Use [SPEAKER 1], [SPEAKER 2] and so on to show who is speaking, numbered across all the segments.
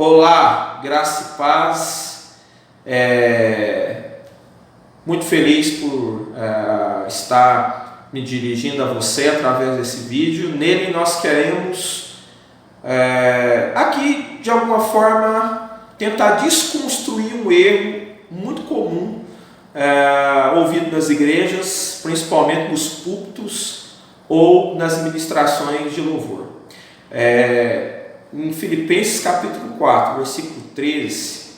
[SPEAKER 1] Olá, graça e paz. Muito feliz por estar me dirigindo a você através desse vídeo. Nele nós queremos aqui de alguma forma tentar desconstruir um erro muito comum ouvido nas igrejas, principalmente nos púlpitos ou nas ministrações de louvor. Em Filipenses capítulo 4, versículo 13,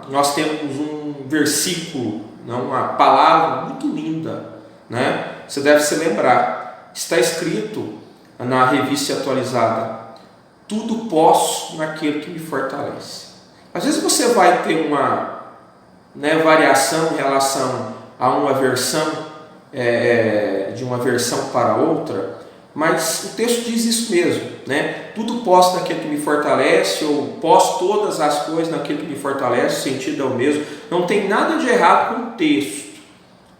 [SPEAKER 1] nós temos um versículo, uma palavra muito linda, né? Você deve se lembrar, está escrito na revista atualizada: tudo posso naquele que me fortalece. Às vezes você vai ter uma variação em relação a uma versão, de uma versão para outra, mas o texto diz isso mesmo, né? Tudo posso naquele que me fortalece, ou posso todas as coisas naquele que me fortalece, o sentido é o mesmo. Não tem nada de errado com o texto,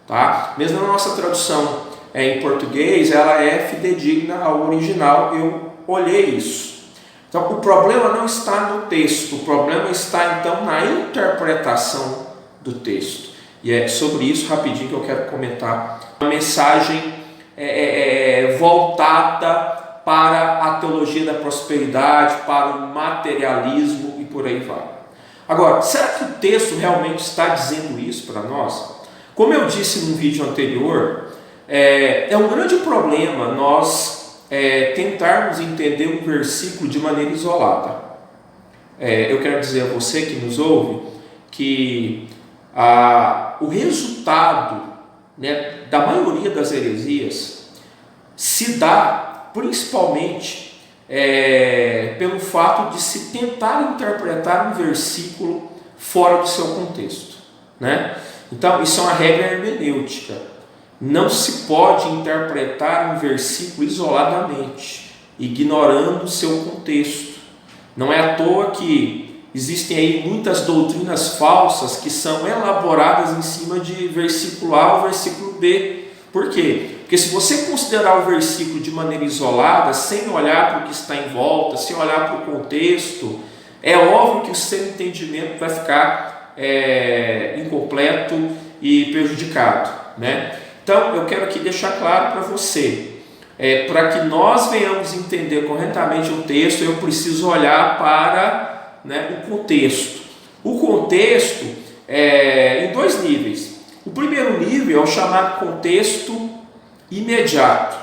[SPEAKER 1] tá? Mesmo na nossa tradução em português, ela é fidedigna ao original, eu olhei isso. Então o problema não está no texto, o problema está então na interpretação do texto. E é sobre isso rapidinho que eu quero comentar uma mensagem voltada para a teologia da prosperidade, para o materialismo e por aí vai. Agora, será que o texto realmente está dizendo isso para nós? Como eu disse no vídeo anterior, é um grande problema nós tentarmos entender um versículo de maneira isolada. Eu quero dizer a você que nos ouve que o resultado da maioria das heresias se dá principalmente pelo fato de se tentar interpretar um versículo fora do seu contexto, né? Então isso é uma regra hermenêutica. Não se pode interpretar um versículo isoladamente, ignorando o seu contexto. Não é à toa que existem aí muitas doutrinas falsas que são elaboradas em cima de versículo A ou versículo B. Por quê? Porque se você considerar o versículo de maneira isolada, sem olhar para o que está em volta, sem olhar para o contexto, é óbvio que o seu entendimento vai ficar incompleto e prejudicado, né? Então eu quero aqui deixar claro para você, para que nós venhamos entender corretamente o texto, eu preciso olhar para o contexto. O contexto em dois níveis. O primeiro nível é o chamado contexto imediato.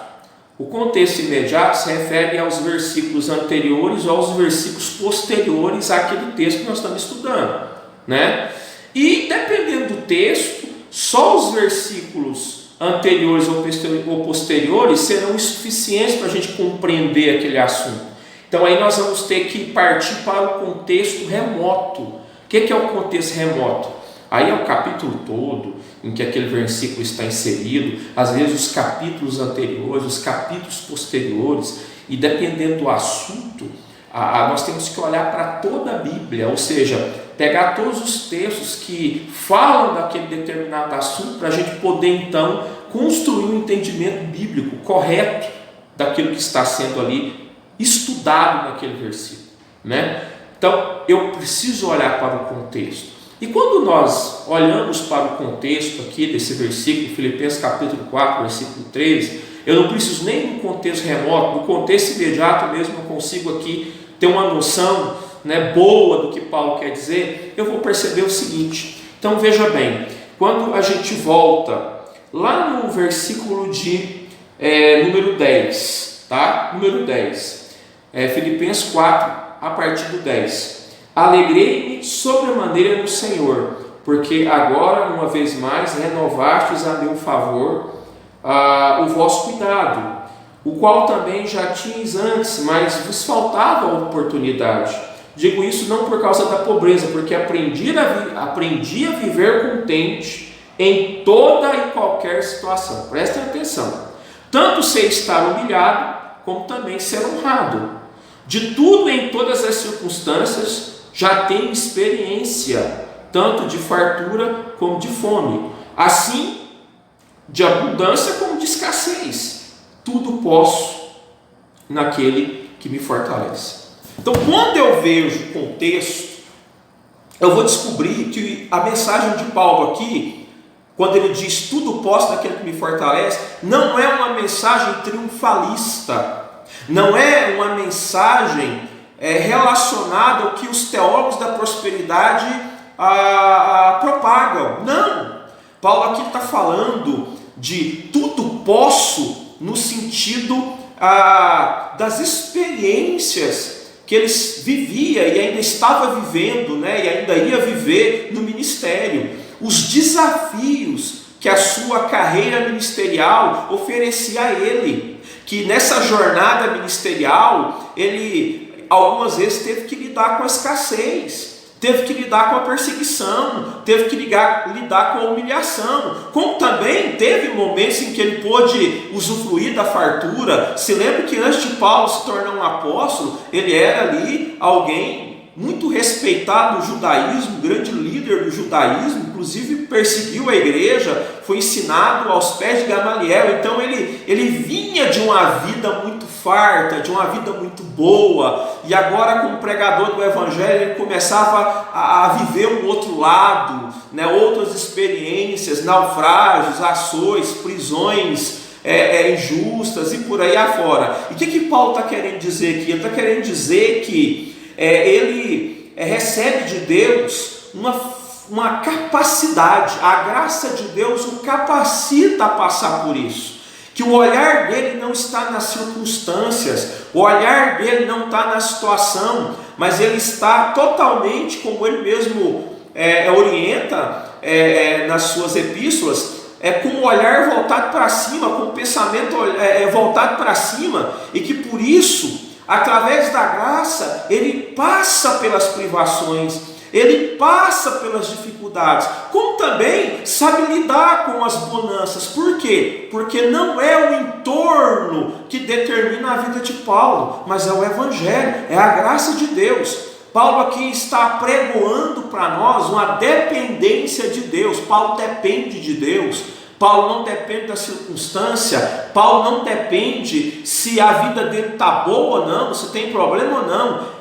[SPEAKER 1] O contexto imediato se refere aos versículos anteriores ou aos versículos posteriores àquele texto que nós estamos estudando, né? E dependendo do texto, só os versículos anteriores ou posteriores serão insuficientes para a gente compreender aquele assunto. Então aí nós vamos ter que partir para o contexto remoto. O que é o contexto remoto? Aí é o capítulo todo em que aquele versículo está inserido, às vezes os capítulos anteriores, os capítulos posteriores, e dependendo do assunto, nós temos que olhar para toda a Bíblia, ou seja, pegar todos os textos que falam daquele determinado assunto, para a gente poder então construir um entendimento bíblico correto daquilo que está sendo ali estudado naquele versículo, né? Então eu preciso olhar para o contexto. E quando nós olhamos para o contexto aqui desse versículo, Filipenses capítulo 4, versículo 13, eu não preciso nem do contexto remoto, do contexto imediato mesmo eu consigo aqui ter uma noção boa do que Paulo quer dizer. Eu vou perceber o seguinte. Então veja bem, quando a gente volta lá no versículo de número 10, tá? Número 10, Filipenses 4, a partir do 10. Alegrei-me sobremaneira no Senhor, porque agora, uma vez mais, renovastes a meu favor o vosso cuidado, o qual também já tinhas antes, mas vos faltava a oportunidade. Digo isso não por causa da pobreza, porque aprendi a viver contente em toda e qualquer situação. Prestem atenção. Tanto sei estar humilhado, como também ser honrado. De tudo em todas as circunstâncias já tenho experiência, tanto de fartura como de fome, assim de abundância como de escassez. Tudo posso naquele que me fortalece. Então, quando eu vejo o contexto, eu vou descobrir que a mensagem de Paulo aqui, quando ele diz tudo posso naquele que me fortalece, não é uma mensagem triunfalista, não é uma mensagem relacionada ao que os teólogos da prosperidade propagam. Não! Paulo aqui está falando de tudo posso no sentido das experiências que ele vivia e ainda estava vivendo, né, e ainda ia viver no ministério, os desafios que a sua carreira ministerial oferecia a ele, que nessa jornada ministerial ele algumas vezes teve que lidar com a escassez, teve que lidar com a perseguição, teve que lidar com a humilhação, como também teve momentos em que ele pôde usufruir da fartura. Se lembra que antes de Paulo se tornar um apóstolo, ele era ali alguém muito respeitado no judaísmo, grande líder do judaísmo, inclusive perseguiu a igreja, foi ensinado aos pés de Gamaliel. Então ele vinha de uma vida muito farta, de uma vida muito boa, e agora como pregador do evangelho ele começava a viver um outro lado, né, outras experiências, naufrágios, açoites, prisões injustas e por aí afora. E o que Paulo está querendo dizer aqui? Ele está querendo dizer que ele recebe de Deus uma capacidade, a graça de Deus o capacita a passar por isso, que o olhar dele não está nas circunstâncias, o olhar dele não está na situação, mas ele está totalmente, como ele mesmo orienta nas suas epístolas, com o olhar voltado para cima, com o pensamento voltado para cima, e que por isso, através da graça, ele passa pelas privações, ele passa pelas dificuldades, como também sabe lidar com as bonanças. Por quê? Porque não é o entorno que determina a vida de Paulo, mas é o Evangelho, é a graça de Deus. Paulo aqui está pregoando para nós uma dependência de Deus. Paulo depende de Deus. Paulo não depende da circunstância, Paulo não depende se a vida dele está boa ou não, se tem problema ou não.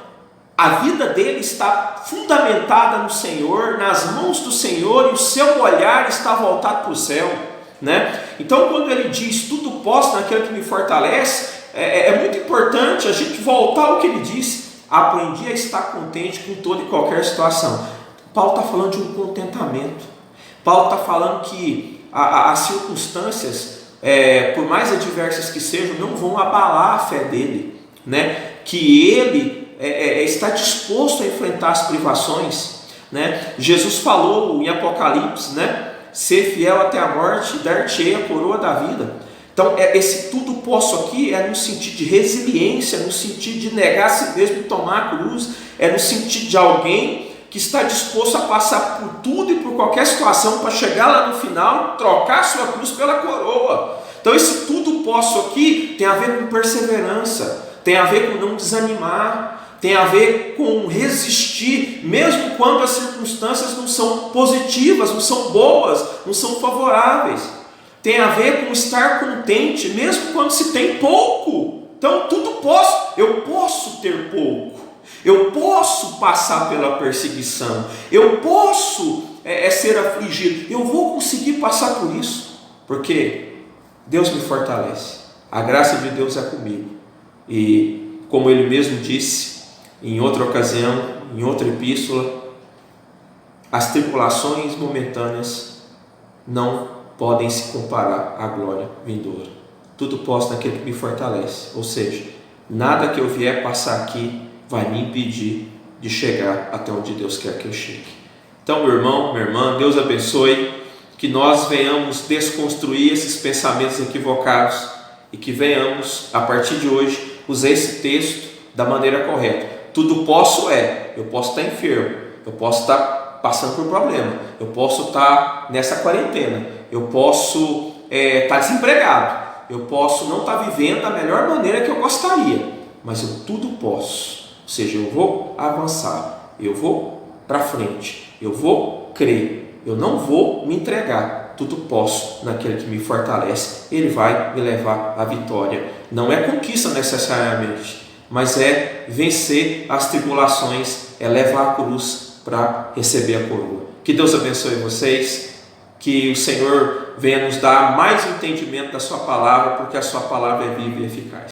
[SPEAKER 1] A vida dele está fundamentada no Senhor, nas mãos do Senhor, e o seu olhar está voltado para o céu, né? Então, quando ele diz tudo posso naquele que me fortalece, é muito importante a gente voltar ao que ele disse: aprendi a estar contente com toda e qualquer situação. Paulo está falando de um contentamento. Paulo está falando que as circunstâncias, por mais adversas que sejam, não vão abalar a fé dele, né? Que ele está disposto a enfrentar as privações, né? Jesus falou em Apocalipse, né? Ser fiel até a morte, dar-te-ei a coroa da vida. Então, esse tudo posso aqui no sentido de resiliência, no sentido de negar a si mesmo e tomar a cruz, no sentido de alguém que está disposto a passar por tudo e por qualquer situação para chegar lá no final, trocar sua cruz pela coroa. Então esse tudo posso aqui tem a ver com perseverança, tem a ver com não desanimar, tem a ver com resistir, mesmo quando as circunstâncias não são positivas, não são boas, não são favoráveis. Tem a ver com estar contente, mesmo quando se tem pouco. Então tudo posso, eu posso ter pouco. Eu posso passar pela perseguição, eu posso ser afligido, eu vou conseguir passar por isso, porque Deus me fortalece, a graça de Deus é comigo. E como ele mesmo disse em outra ocasião, em outra epístola, as tribulações momentâneas não podem se comparar à glória vindoura. Tudo posso naquele que me fortalece, ou seja, nada que eu vier passar aqui vai me impedir de chegar até onde Deus quer que eu chegue. Então, meu irmão, minha irmã, Deus abençoe, que nós venhamos desconstruir esses pensamentos equivocados e que venhamos, a partir de hoje, usar esse texto da maneira correta. Tudo posso eu posso estar enfermo, eu posso estar passando por problema, eu posso estar nessa quarentena, eu posso estar desempregado, eu posso não estar vivendo da melhor maneira que eu gostaria, mas eu tudo posso. Ou seja, eu vou avançar, eu vou para frente, eu vou crer, eu não vou me entregar. Tudo posso naquele que me fortalece, ele vai me levar à vitória. Não é conquista necessariamente, mas é vencer as tribulações, é levar a cruz para receber a coroa. Que Deus abençoe vocês, que o Senhor venha nos dar mais entendimento da sua palavra, porque a sua palavra é viva e eficaz.